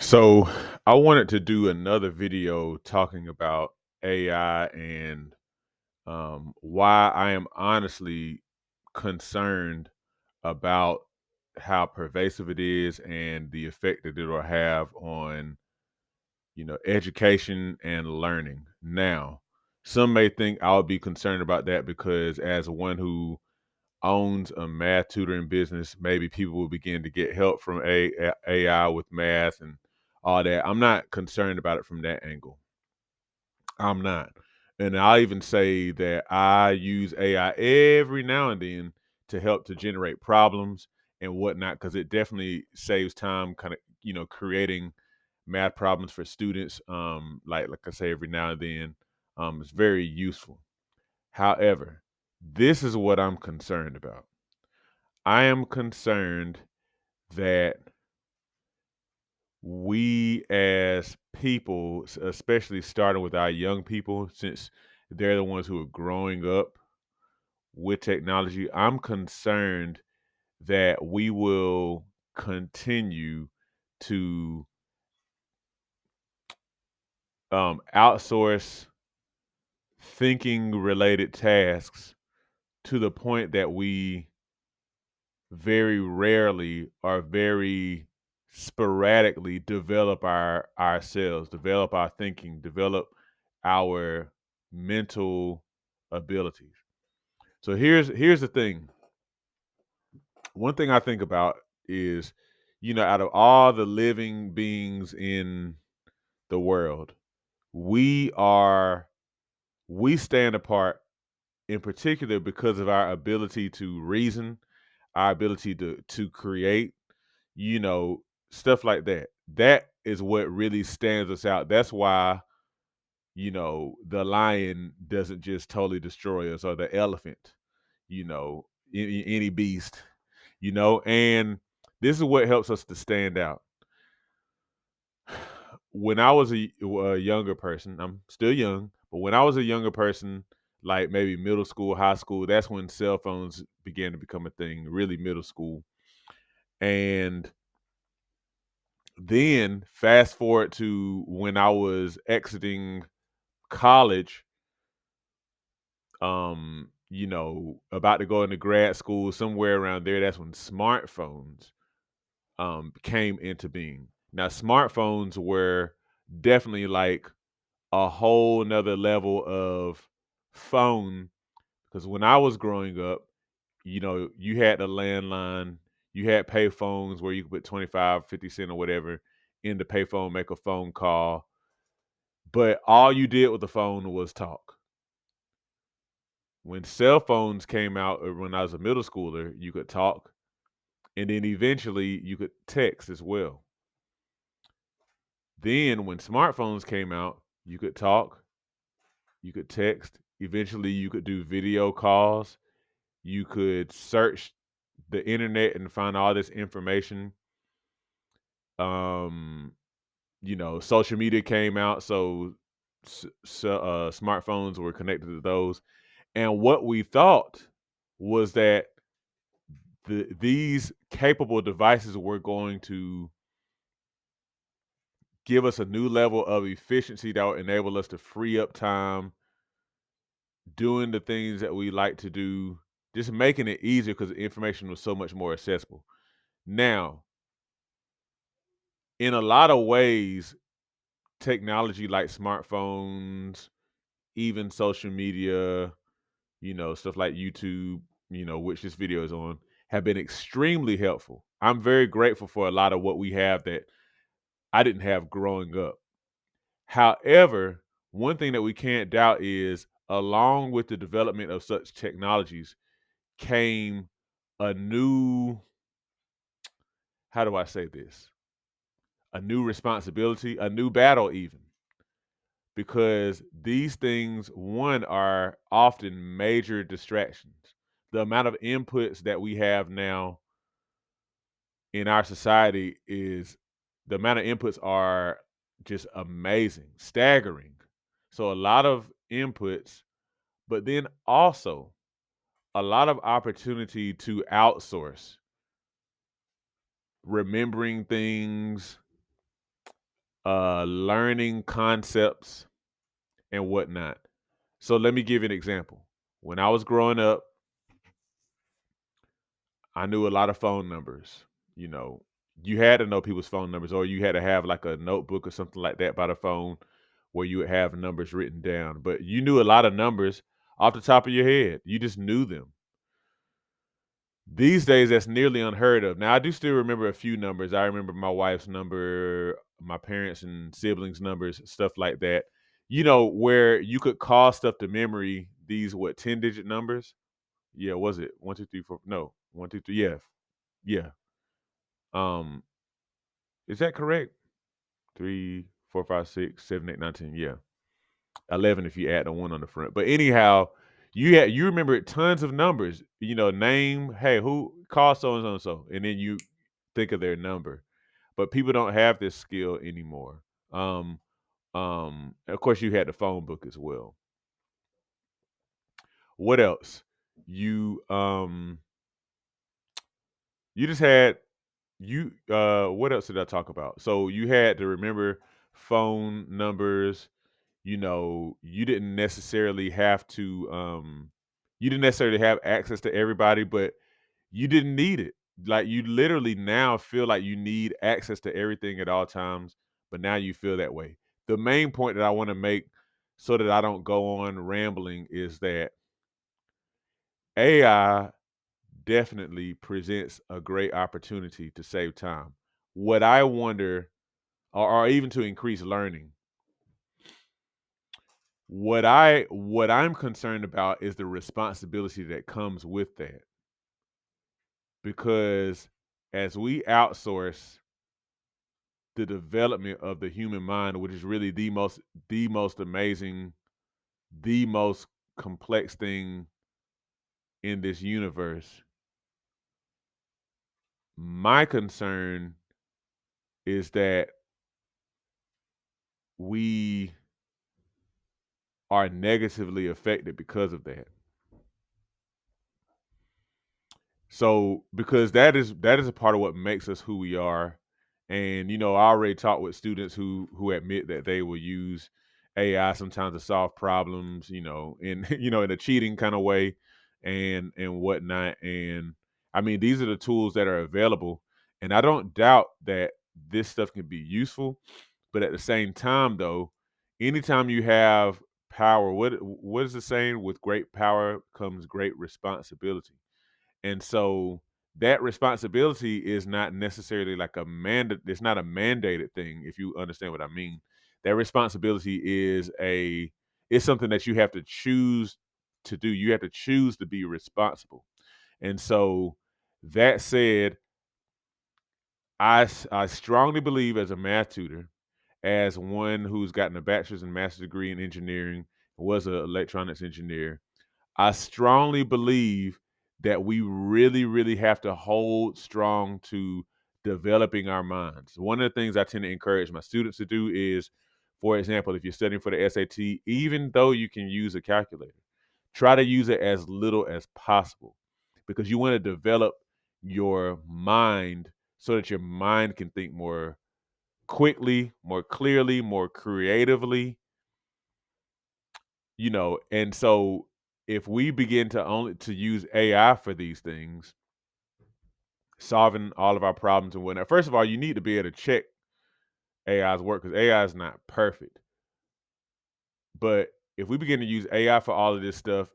So I wanted to do another video talking about AI and why I am honestly concerned about how pervasive it is and the effect that it'll have on education and learning. Now, some may think I'll be concerned about that because as one who owns a math tutoring business, maybe people will begin to get help from AI with math and all that. I'm not concerned about it from that angle. I'm not. And I'll even say that I use AI every now and then to help to generate problems and whatnot, because it definitely saves time kind of, creating math problems for students. Like I say, every now and then. It's very useful. However, this is what I'm concerned about. I am concerned that we as people, especially starting with our young people, since they're the ones who are growing up with technology, I'm concerned that we will continue to outsource thinking related tasks to the point that we very rarely or very sporadically develop ourselves, develop our thinking, develop our mental abilities. So here's the thing. One thing I think about is, out of all the living beings in the world, we are we stand apart in particular because of our ability to reason, our ability to create, you know, stuff like that. That is what really stands us out. That's why, the lion doesn't just totally destroy us or the elephant, you know, any beast, and this is what helps us to stand out. When I was a younger person, I'm still young, but when I was a younger person, like maybe middle school, high school, that's when cell phones began to become a thing, really middle school. And then fast forward to when I was exiting college, about to go into grad school, somewhere around there, that's when smartphones came into being. Now, smartphones were definitely like a whole nother level of phone because when I was growing up, you had the landline, you had pay phones where you could put 25, 50 cents or whatever in the payphone, make a phone call. But all you did with the phone was talk. When cell phones came out, or when I was a middle schooler, you could talk, and then eventually you could text as well. Then when smartphones came out, you could talk, you could text, eventually you could do video calls, you could search the internet and find all this information. Um, Social media came out, so smartphones were connected to those. And what we thought was that these capable devices were going to give us a new level of efficiency that would enable us to free up time doing the things that we like to do, just making it easier because the information was so much more accessible. Now, in a lot of ways, technology like smartphones, even social media, stuff like YouTube, which this video is on, have been extremely helpful. I'm very grateful for a lot of what we have that I didn't have growing up. However, one thing that we can't doubt is along with the development of such technologies came a new, how do I say this? A new responsibility, a new battle, even because these things, one, are often major distractions. The amount of inputs that we have now in our society is the amount of inputs are just amazing, staggering. So a lot of inputs, but then also a lot of opportunity to outsource remembering things, learning concepts and whatnot. So let me give you an example. When I was growing up, I knew a lot of phone numbers. You know, you had to know people's phone numbers, or you had to have like a notebook or something like that by the phone where you would have numbers written down. But you knew a lot of numbers off the top of your head. You just knew them. These days, that's nearly unheard of. Now, I do still remember a few numbers. I remember my wife's number, my parents and siblings' numbers, stuff like that. You know, where you could call stuff to memory, these, what, 10-digit numbers? Yeah, was it 1, 2, 3, 4? No, 1, 2, 3. Yeah, yeah. Um, is that correct? 3, 4, 5, 6, 7, 8, 9, 10. Yeah, 11 if you add the one on the front. But anyhow, you remember tons of numbers. You know, name, hey, who call so and so and so, and then you think of their number. But people don't have this skill anymore. Um, of course, you had the phone book as well. What else? You you just had what else did I talk about? So you had to remember phone numbers. You know, you didn't necessarily have access to everybody, but you didn't need it. Like, you literally now feel like you need access to everything at all times, but now you feel that way. The main point that I want to make, so that I don't go on rambling, is that AI definitely presents a great opportunity to save time. What I wonder, or even to increase learning, what I'm concerned about is the responsibility that comes with that. Because as we outsource the development of the human mind, which is really the most amazing, the most complex thing in this universe, my concern is that we are negatively affected because of that. So, because that is a part of what makes us who we are. And I already talked with students who admit that they will use AI sometimes to solve problems, in in a cheating kind of way, and whatnot. And I mean, these are the tools that are available, and I don't doubt that this stuff can be useful. But at the same time, though, anytime you have power, what is the saying? With great power comes great responsibility. And so that responsibility is not necessarily like a mandate. It's not a mandated thing, if you understand what I mean. That responsibility is something that you have to choose to do. You have to choose to be responsible. And so, that said, I strongly believe, as a math tutor, as one who's gotten a bachelor's and master's degree in engineering, was an electronics engineer, I strongly believe that we really, really have to hold strong to developing our minds. One of the things I tend to encourage my students to do is, for example, if you're studying for the SAT, even though you can use a calculator, try to use it as little as possible, because you want to develop your mind so that your mind can think more quickly, more clearly, more creatively, and so if we begin to only to use AI for these things, solving all of our problems and whatnot. First of all, you need to be able to check AI's work, because AI is not perfect. But if we begin to use AI for all of this stuff,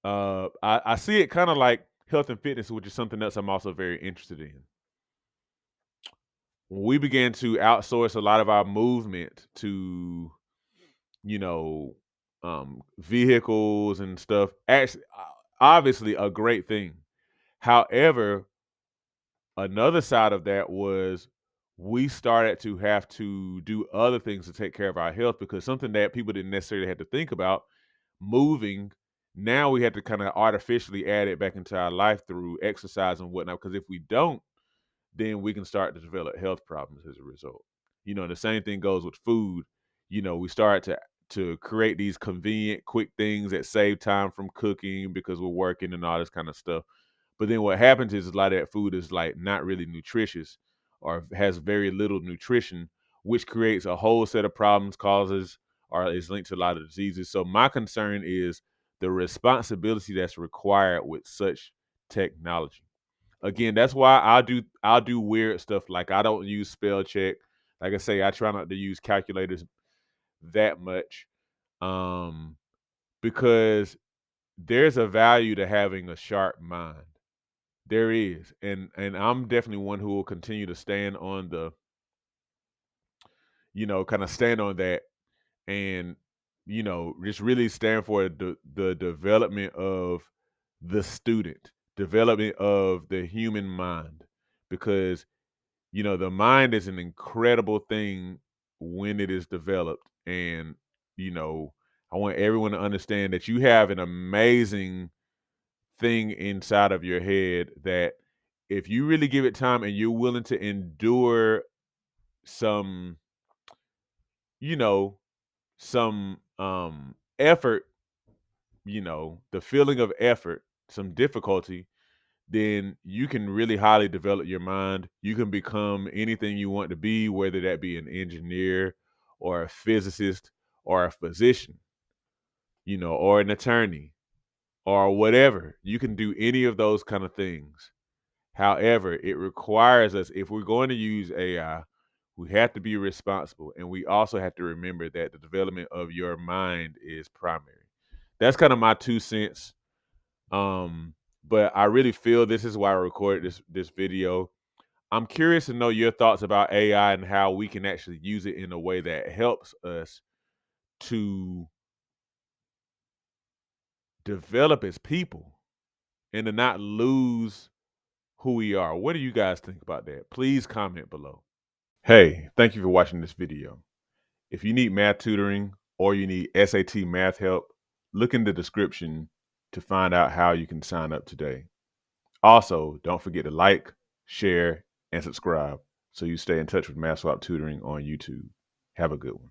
I see it kind of like health and fitness, which is something else I'm also very interested in. When we begin to outsource a lot of our movement to, you know, vehicles and stuff, actually, obviously a great thing. However, another side of that was, we started to have to do other things to take care of our health, because something that people didn't necessarily have to think about, moving, now we had to kind of artificially add it back into our life through exercise and whatnot. Because if we don't, then we can start to develop health problems as a result. The same thing goes with food. We start to create these convenient, quick things that save time from cooking because we're working and all this kind of stuff. But then what happens is, a lot of that food is like not really nutritious, or has very little nutrition, which creates a whole set of problems, causes, or is linked to a lot of diseases. So my concern is the responsibility that's required with such technology. Again, that's why I'll do weird stuff, like I don't use spell check. Like I say, I try not to use calculators that much, um, because there's a value to having a sharp mind. There is, and I'm definitely one who will continue to stand on the, kind of stand on that, and just really stand for the development of the student, development of the human mind, because the mind is an incredible thing when it is developed. And, you know, I want everyone to understand that you have an amazing thing inside of your head that if you really give it time and you're willing to endure some, you know, some effort, the feeling of effort, some difficulty, then you can really highly develop your mind. You can become anything you want to be, whether that be an engineer or a physicist or a physician, or an attorney or whatever. You can do any of those kind of things. However, it requires us, if we're going to use AI, we have to be responsible. And we also have to remember that the development of your mind is primary. That's kind of my 2 cents. Um, but I really feel this is why I recorded this video. I'm curious to know your thoughts about AI and how we can actually use it in a way that helps us to develop as people and to not lose who we are. What do you guys think about that? Please comment below. Hey, thank you for watching this video. If you need math tutoring or you need SAT math help, look in the description to find out how you can sign up today. Also, don't forget to like, share, and subscribe so you stay in touch with Math Swap Tutoring on YouTube. Have a good one.